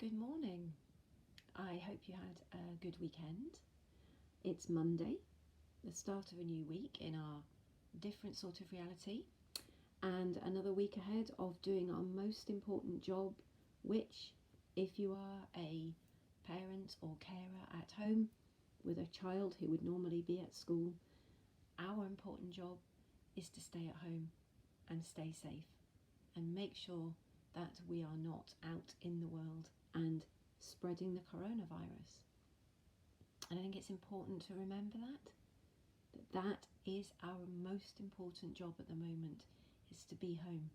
Good morning. I hope you had a good weekend. It's Monday, the start of a new week in our different sort of reality, and another week ahead of doing our most important job, which, if you are a parent or carer at home with a child who would normally be at school, our important job is to stay at home and stay safe and make sure that we are not out in the world and spreading the coronavirus. And I think it's important to remember that is our most important job at the moment, is to be home.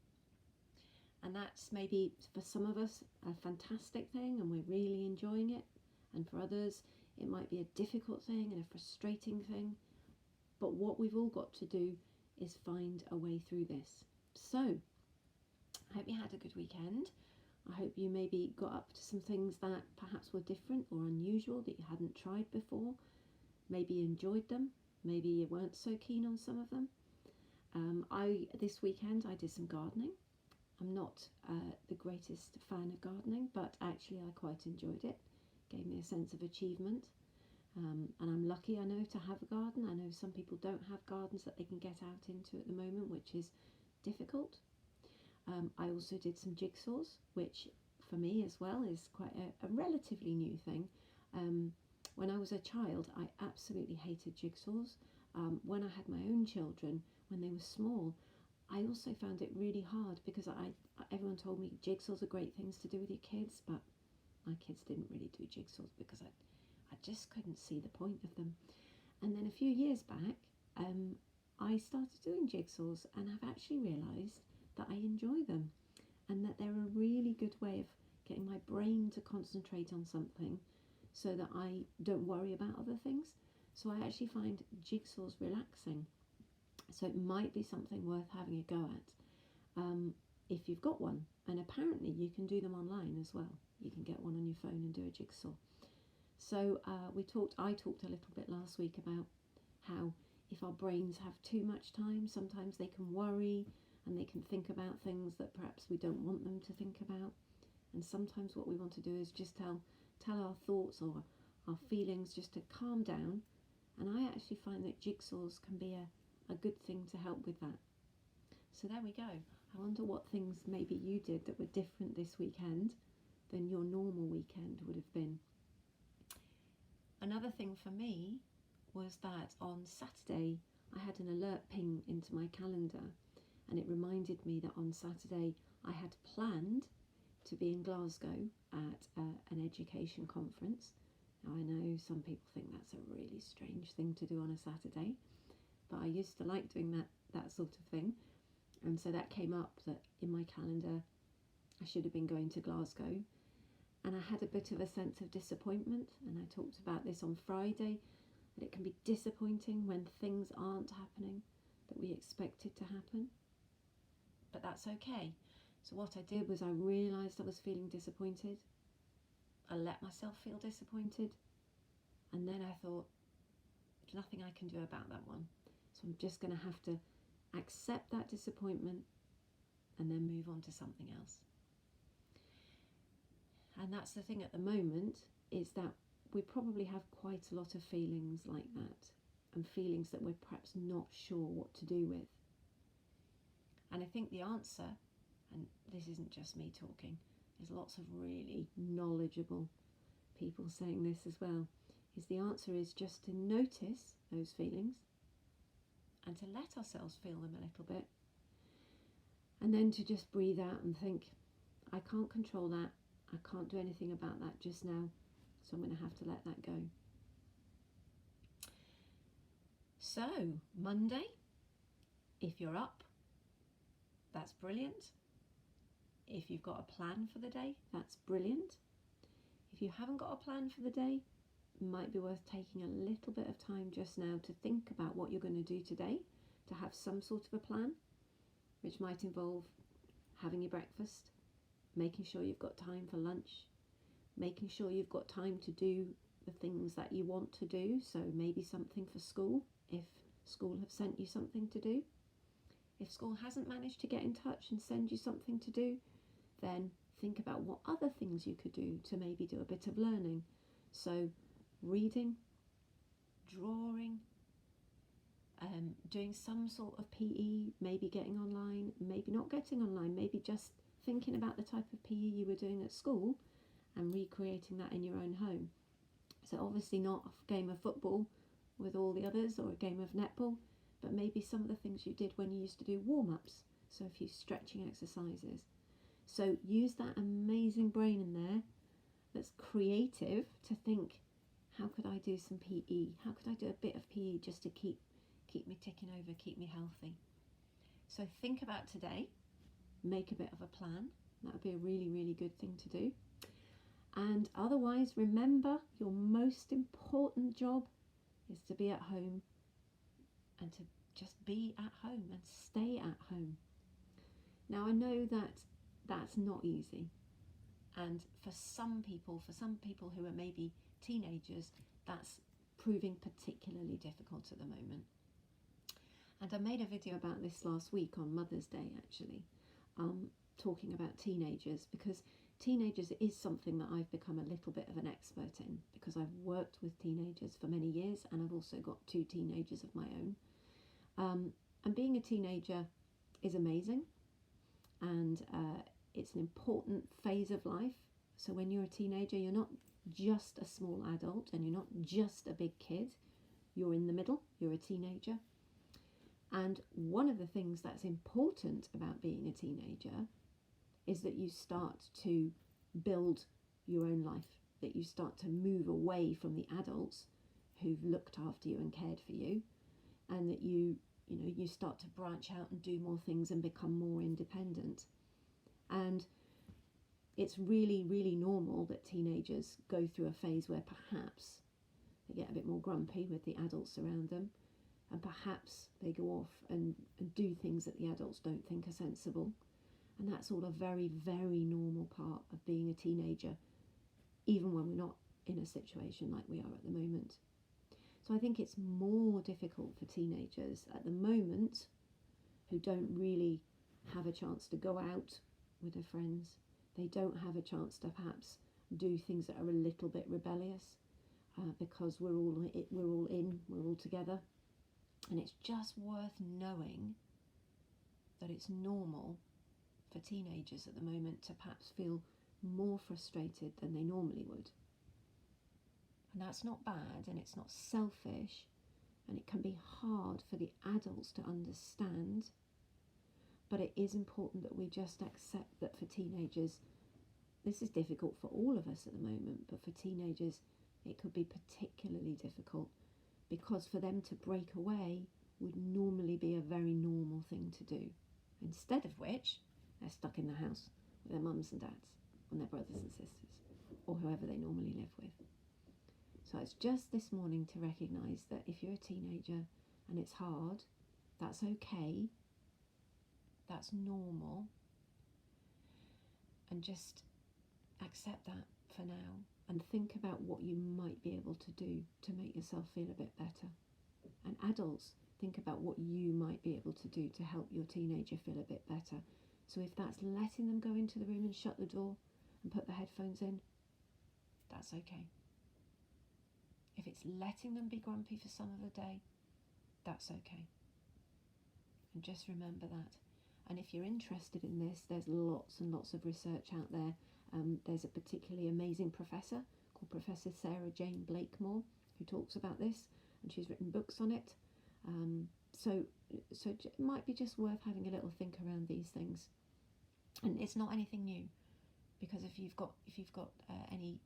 And that's maybe for some of us a fantastic thing and we're really enjoying it, and for others it might be a difficult thing and a frustrating thing. But what we've all got to do is find a way through this. So I hope you had a good weekend. I hope you maybe got up to some things that perhaps were different or unusual that you hadn't tried before. Maybe you enjoyed them, maybe you weren't so keen on some of them. This weekend I did some gardening. I'm not the greatest fan of gardening, but actually I quite enjoyed it. Gave me a sense of achievement. And I'm lucky, I know, to have a garden. I know some people don't have gardens that they can get out into at the moment, which is difficult. I also did some jigsaws, which for me as well is quite a relatively new thing. When I was a child, I absolutely hated jigsaws. When I had my own children, when they were small, I also found it really hard because everyone told me jigsaws are great things to do with your kids, but my kids didn't really do jigsaws because I just couldn't see the point of them. And then a few years back, I started doing jigsaws, and I've actually realised that I enjoy them and that they're a really good way of getting my brain to concentrate on something so that I don't worry about other things. So I actually find jigsaws relaxing. So it might be something worth having a go at if you've got one. And apparently you can do them online as well. You can get one on your phone and do a jigsaw. So I talked a little bit last week about how if our brains have too much time, sometimes they can worry and they can think about things that perhaps we don't want them to think about. And sometimes what we want to do is just tell our thoughts or our feelings just to calm down. And I actually find that jigsaws can be a good thing to help with that. So there we go. I wonder what things maybe you did that were different this weekend than your normal weekend would have been. Another thing for me was that on Saturday I had an alert ping into my calendar, and it reminded me that on Saturday I had planned to be in Glasgow at an education conference. Now I know some people think that's a really strange thing to do on a Saturday, but I used to like doing that sort of thing, and so that came up that in my calendar I should have been going to Glasgow. And I had a bit of a sense of disappointment, and I talked about this on Friday, that it can be disappointing when things aren't happening that we expected to happen. But that's okay. So what I did was I realised I was feeling disappointed. I let myself feel disappointed, and then I thought, there's nothing I can do about that one. So I'm just going to have to accept that disappointment and then move on to something else. And that's the thing at the moment, is that we probably have quite a lot of feelings like that, and feelings that we're perhaps not sure what to do with. And I think the answer, and this isn't just me talking, there's lots of really knowledgeable people saying this as well, is the answer is just to notice those feelings and to let ourselves feel them a little bit, and then to just breathe out and think, I can't control that. I can't do anything about that just now, so I'm going to have to let that go. So, Monday, if you're up, that's brilliant. If you've got a plan for the day, that's brilliant. If you haven't got a plan for the day, it might be worth taking a little bit of time just now to think about what you're going to do today, to have some sort of a plan, which might involve having your breakfast, making sure you've got time for lunch, making sure you've got time to do the things that you want to do. So maybe something for school, if school have sent you something to do. If school hasn't managed to get in touch and send you something to do, then think about what other things you could do to maybe do a bit of learning. So reading, drawing, doing some sort of PE, maybe getting online, maybe not getting online, maybe just thinking about the type of PE you were doing at school and recreating that in your own home. So obviously not a game of football with all the others or a game of netball, but maybe some of the things you did when you used to do warm-ups, so a few stretching exercises. So use that amazing brain in there that's creative to think, how could I do some PE? How could I do a bit of PE just to keep me ticking over, keep me healthy? So think about today, make a bit of a plan. That would be a really, really good thing to do. And otherwise, remember, your most important job is to be at home and to just be at home and stay at home. Now, I know that that's not easy. And for some people who are maybe teenagers, that's proving particularly difficult at the moment. And I made a video about this last week on Mother's Day, actually, talking about teenagers, because teenagers is something that I've become a little bit of an expert in, because I've worked with teenagers for many years, and I've also got 2 teenagers of my own. And being a teenager is amazing, and it's an important phase of life. So when you're a teenager, you're not just a small adult and you're not just a big kid. You're in the middle, you're a teenager. And one of the things that's important about being a teenager is that you start to build your own life, that you start to move away from the adults who've looked after you and cared for you, and that you start to branch out and do more things and become more independent. And it's really, really normal that teenagers go through a phase where perhaps they get a bit more grumpy with the adults around them, and perhaps they go off and do things that the adults don't think are sensible. And that's all a very, very normal part of being a teenager, even when we're not in a situation like we are at the moment. So I think it's more difficult for teenagers at the moment who don't really have a chance to go out with their friends. They don't have a chance to perhaps do things that are a little bit rebellious, because we're all together. And it's just worth knowing that it's normal for teenagers at the moment to perhaps feel more frustrated than they normally would. And that's not bad, and it's not selfish, and it can be hard for the adults to understand, but it is important that we just accept that for teenagers, this is difficult for all of us at the moment, but for teenagers it could be particularly difficult, because for them to break away would normally be a very normal thing to do, instead of which they're stuck in the house with their mums and dads and their brothers and sisters, or whoever they normally live with. So it's just this morning to recognise that if you're a teenager and it's hard, that's okay, that's normal, and just accept that for now, and think about what you might be able to do to make yourself feel a bit better. And adults, think about what you might be able to do to help your teenager feel a bit better. So if that's letting them go into the room and shut the door and put the headphones in, that's okay. If it's letting them be grumpy for some of the day, that's okay. And just remember that. And if you're interested in this, there's lots and lots of research out there. There's a particularly amazing professor called Professor Sarah Jane Blakemore who talks about this, and she's written books on it. So it might be just worth having a little think around these things. And it's not anything new, because if you've got any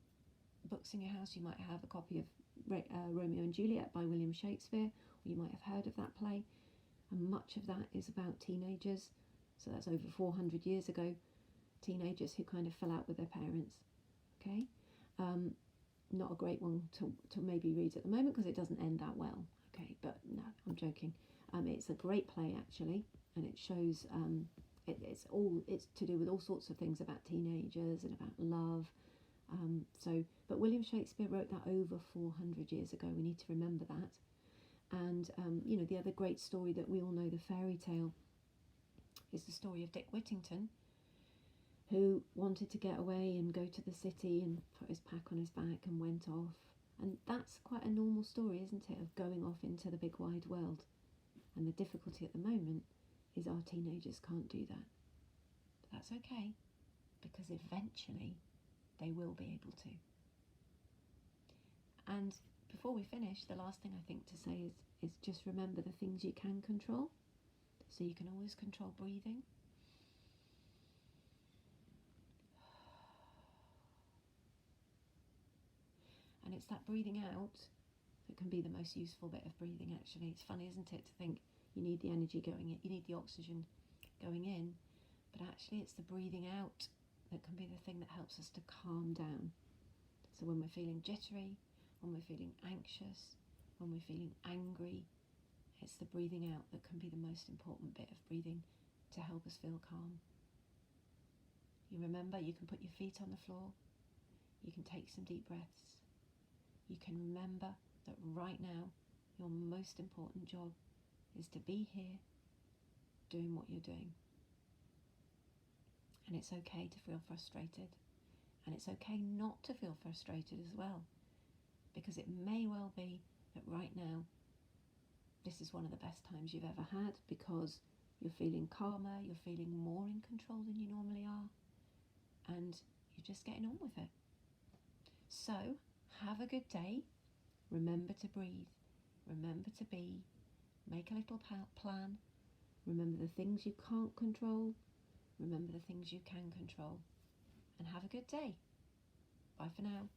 books in your house, you might have a copy of Romeo and Juliet by William Shakespeare, or you might have heard of that play. And much of that is about teenagers. So that's over 400 years ago. Teenagers who kind of fell out with their parents. Okay, not a great one to maybe read at the moment, because it doesn't end that well. Okay, but no, I'm joking. It's a great play actually, and it shows it's to do with all sorts of things about teenagers and about love. But William Shakespeare wrote that over 400 years ago. We need to remember that. And the other great story that we all know, the fairy tale, is the story of Dick Whittington, who wanted to get away and go to the city and put his pack on his back and went off. And that's quite a normal story, isn't it, of going off into the big wide world. And the difficulty at the moment is our teenagers can't do that. But that's okay, because eventually they will be able to. And before we finish, the last thing I think to say is just remember the things you can control. So you can always control breathing. And it's that breathing out that can be the most useful bit of breathing, actually. It's funny, isn't it, to think you need the energy going in, you need the oxygen going in, but actually it's the breathing out that can be the thing that helps us to calm down. So when we're feeling jittery, when we're feeling anxious, when we're feeling angry, it's the breathing out that can be the most important bit of breathing to help us feel calm. You remember, you can put your feet on the floor, you can take some deep breaths. You can remember that right now your most important job is to be here doing what you're doing. And it's okay to feel frustrated, and it's okay not to feel frustrated as well, because it may well be that right now this is one of the best times you've ever had, because you're feeling calmer, you're feeling more in control than you normally are, and you're just getting on with it. So have a good day. Remember to breathe, remember to be, make a little plan, remember the things you can't control, remember the things you can control, and have a good day. Bye for now.